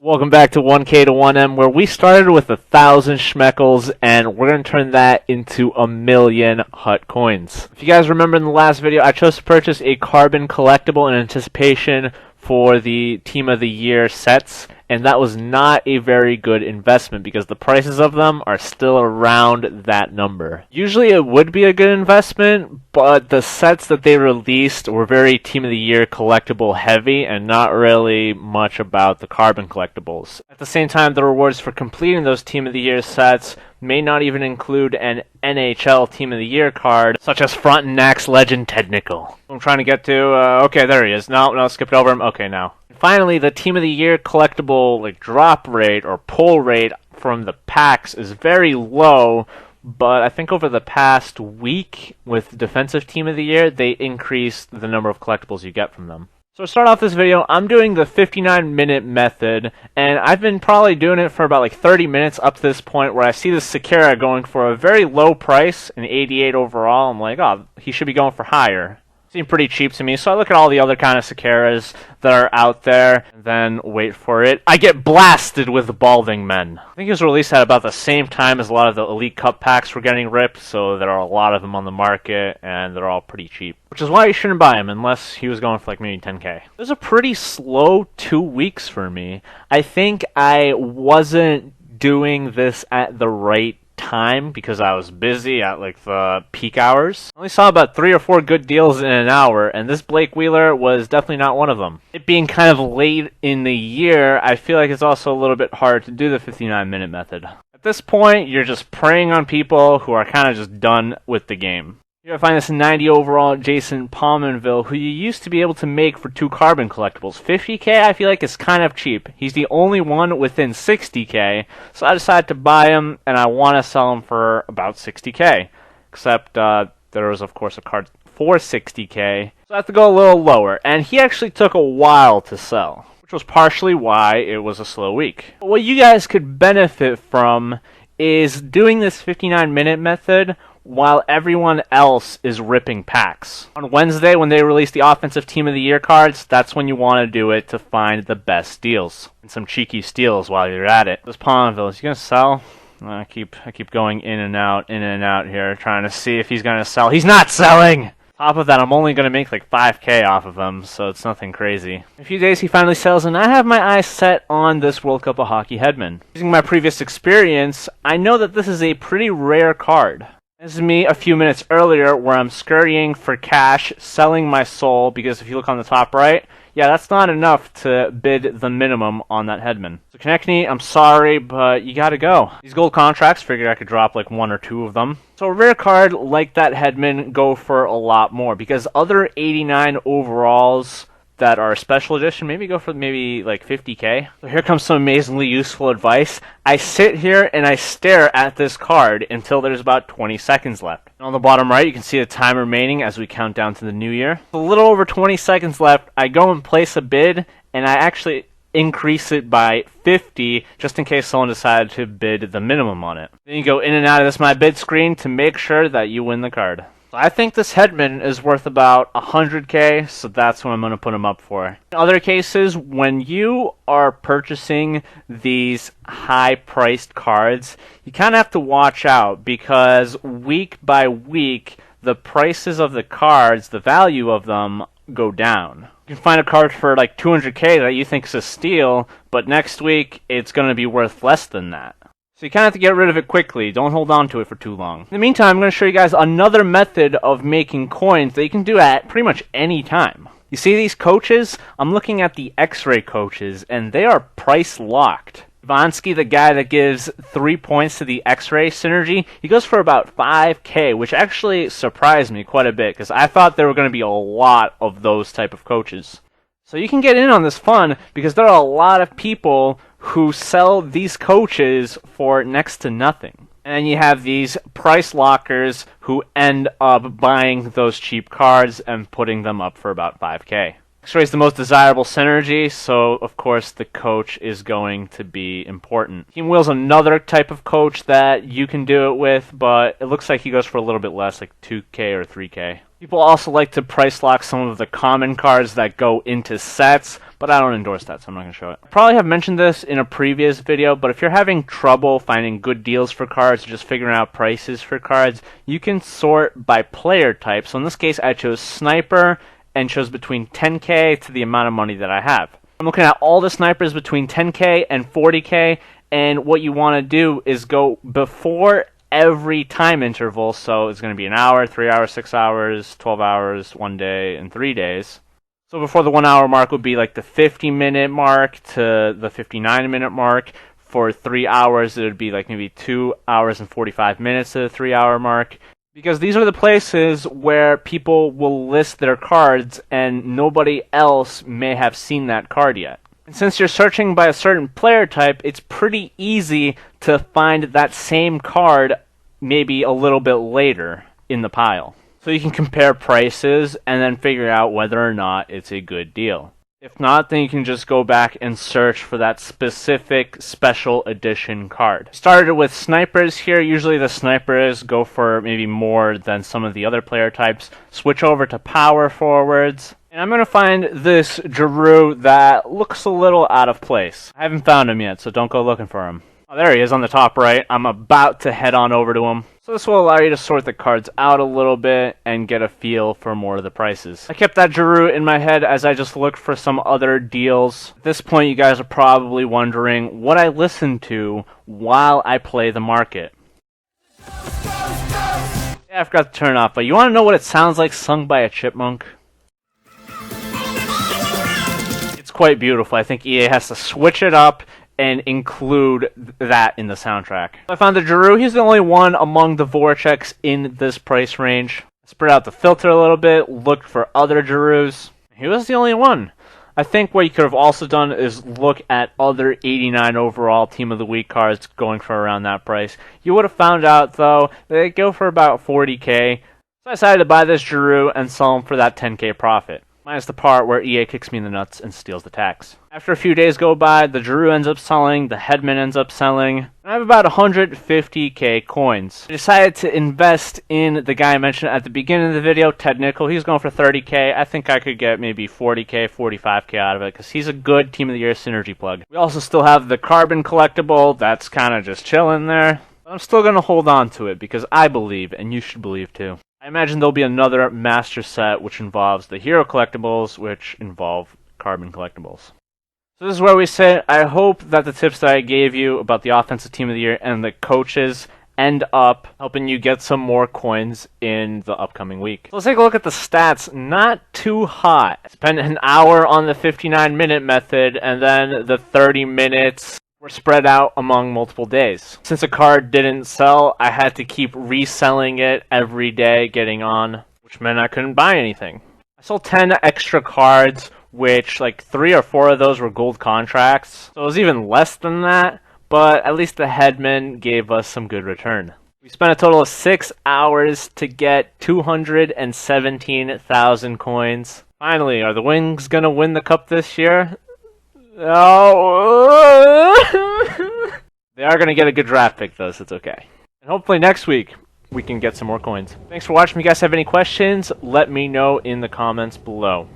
Welcome back to 1K to 1M, where we started with 1,000 schmeckles, and we're going to turn that into 1,000,000 hut coins. If you guys remember in the last video, I chose to purchase a carbon collectible in anticipation for the Team of the Year sets, and that was not a very good investment because the prices of them are still around that number. Usually it would be a good investment, but the sets that they released were very Team of the Year collectible heavy and not really much about the carbon collectibles. At the same time, the rewards for completing those Team of the Year sets may not even include an NHL Team of the Year card, such as Frontenac's legend Ted Nickel. I'm trying to get to, okay, there he is. No, skipped over him. Okay, now. Finally, the Team of the Year collectible drop rate or pull rate from the packs is very low, but I think over the past week with Defensive Team of the Year, they increased the number of collectibles you get from them. So to start off this video, I'm doing the 59-minute method, and I've been probably doing it for about 30 minutes up to this point where I see this Sakura going for a very low price, an 88 overall. I'm like, oh, he should be going for higher. Seem pretty cheap to me, so I look at all the other kind of Sakuras that are out there, and then wait for it. I get blasted with Balding Men. I think it was released at about the same time as a lot of the Elite Cup packs were getting ripped, so there are a lot of them on the market, and they're all pretty cheap. Which is why you shouldn't buy them unless he was going for maybe 10k. It was a pretty slow 2 weeks for me. I think I wasn't doing this at the right time because I was busy at the peak hours. I only saw about 3 or 4 good deals in an hour, and this Blake Wheeler was definitely not one of them. It being kind of late in the year, I feel like it's also a little bit hard to do the 59-minute method. At this point, you're just preying on people who are kind of just done with the game. Here I find this 90 overall Jason Pominville, who you used to be able to make for 2 carbon collectibles. 50k I feel like is kind of cheap. He's the only one within 60k, so I decided to buy him, and I want to sell him for about 60k. Except there was, of course, a card for 60k, so I have to go a little lower. And he actually took a while to sell, which was partially why it was a slow week. But what you guys could benefit from is doing this 59-minute method while everyone else is ripping packs. On Wednesday, when they release the Offensive Team of the Year cards, that's when you want to do it to find the best deals. And some cheeky steals while you're at it. This Palmville, is he going to sell? I keep going in and out here, trying to see if he's going to sell. He's not selling! Top of that, I'm only going to make 5k off of him, so it's nothing crazy. In a few days, he finally sells, and I have my eyes set on this World Cup of Hockey Hedman. Using my previous experience, I know that this is a pretty rare card. This is me a few minutes earlier where I'm scurrying for cash, selling my soul, because if you look on the top right, yeah, that's not enough to bid the minimum on that Hedman. So Konechny, I'm sorry, but you gotta go. These gold contracts, figured I could drop 1 or 2 of them. So a rare card like that Hedman go for a lot more, because other 89 overalls that are special edition maybe go for 50k. So here comes some amazingly useful advice. I sit here and I stare at this card until there's about 20 seconds left. And on the bottom right, you can see the time remaining as we count down to the new year. A little over 20 seconds left, I go and place a bid, and I actually increase it by 50 just in case someone decided to bid the minimum on it. Then you go in and out of this my bid screen to make sure that you win the card. I think this Hedman is worth about 100k, so that's what I'm going to put him up for. In other cases, when you are purchasing these high-priced cards, you kind of have to watch out, because week by week, the prices of the cards, the value of them, go down. You can find a card for 200k that you think is a steal, but next week, it's going to be worth less than that. So you kind of have to get rid of it quickly. Don't hold on to it for too long. In the meantime, I'm going to show you guys another method of making coins that you can do at pretty much any time. You see these coaches? I'm looking at the X-ray coaches, and they are price locked. Vansky, the guy that gives 3 points to the X-ray synergy, he goes for about 5k, which actually surprised me quite a bit, because I thought there were going to be a lot of those type of coaches. So you can get in on this fun, because there are a lot of people who sell these coaches for next to nothing. And you have these price lockers who end up buying those cheap cards and putting them up for about 5k. X-ray is the most desirable synergy, so of course the coach is going to be important. Team Wheel's another type of coach that you can do it with, but it looks like he goes for a little bit less, 2k or 3k. People also like to price lock some of the common cards that go into sets, but I don't endorse that, so I'm not going to show it. I probably have mentioned this in a previous video, but if you're having trouble finding good deals for cards, or just figuring out prices for cards, you can sort by player type. So in this case, I chose Sniper and chose between 10k to the amount of money that I have. I'm looking at all the snipers between 10k and 40k, and what you want to do is go before every time interval. So it's going to be an hour, 3 hours, 6 hours, 12 hours, 1 day, and 3 days. So before the 1 hour mark would be like the 50-minute mark to the 59-minute mark. For 3 hours, it would be like maybe 2 hours and 45 minutes to the 3 hour mark. Because these are the places where people will list their cards and nobody else may have seen that card yet. And since you're searching by a certain player type, it's pretty easy to find that same card maybe a little bit later in the pile. So you can compare prices and then figure out whether or not it's a good deal. If not, then you can just go back and search for that specific special edition card. Started with snipers here. Usually the snipers go for maybe more than some of the other player types. Switch over to power forwards. And I'm going to find this Giroux that looks a little out of place. I haven't found him yet, so don't go looking for him. Oh, there he is on the top right. I'm about to head on over to him. So this will allow you to sort the cards out a little bit and get a feel for more of the prices. I kept that Giroux in my head as I just looked for some other deals. At this point, you guys are probably wondering what I listen to while I play the market. Yeah, I forgot to turn it off, but you want to know what it sounds like sung by a chipmunk? It's quite beautiful. I think EA has to switch it up and include that in the soundtrack. I found the Giroux. He's the only one among the Vortex in this price range. I spread out the filter a little bit, looked for other Giroux. He was the only one. I think what you could have also done is look at other 89 overall Team of the Week cards going for around that price. You would have found out, though, they go for about 40k. So I decided to buy this Giroux and sell him for that 10k profit. Minus the part where EA kicks me in the nuts and steals the tax. After a few days go by, the Giroux ends up selling, the Headman ends up selling, and I have about 150k coins. I decided to invest in the guy I mentioned at the beginning of the video, Ted Nickel. He's going for 30k. I think I could get maybe 40k, 45k out of it, because he's a good Team of the Year synergy plug. We also still have the Carbon collectible. That's kind of just chilling there. But I'm still going to hold on to it, because I believe, and you should believe too. I imagine there'll be another master set which involves the hero collectibles, which involve Carbon collectibles. So this is where we sit. I hope that the tips that I gave you about the offensive team of the year and the coaches end up helping you get some more coins in the upcoming week. So let's take a look at the stats. Not too hot. Spent an hour on the 59-minute method, and then the 30 minutes were spread out among multiple days. Since a card didn't sell, I had to keep reselling it every day, getting on, which meant I couldn't buy anything. I sold 10 extra cards, which like 3 or 4 of those were gold contracts. So it was even less than that, but at least the Headman gave us some good return. We spent a total of 6 hours to get 217,000 coins. Finally, are the Wings gonna win the cup this year? Oh, they are going to get a good draft pick, though, so it's okay. And hopefully next week, we can get some more coins. Thanks for watching. If you guys have any questions, let me know in the comments below.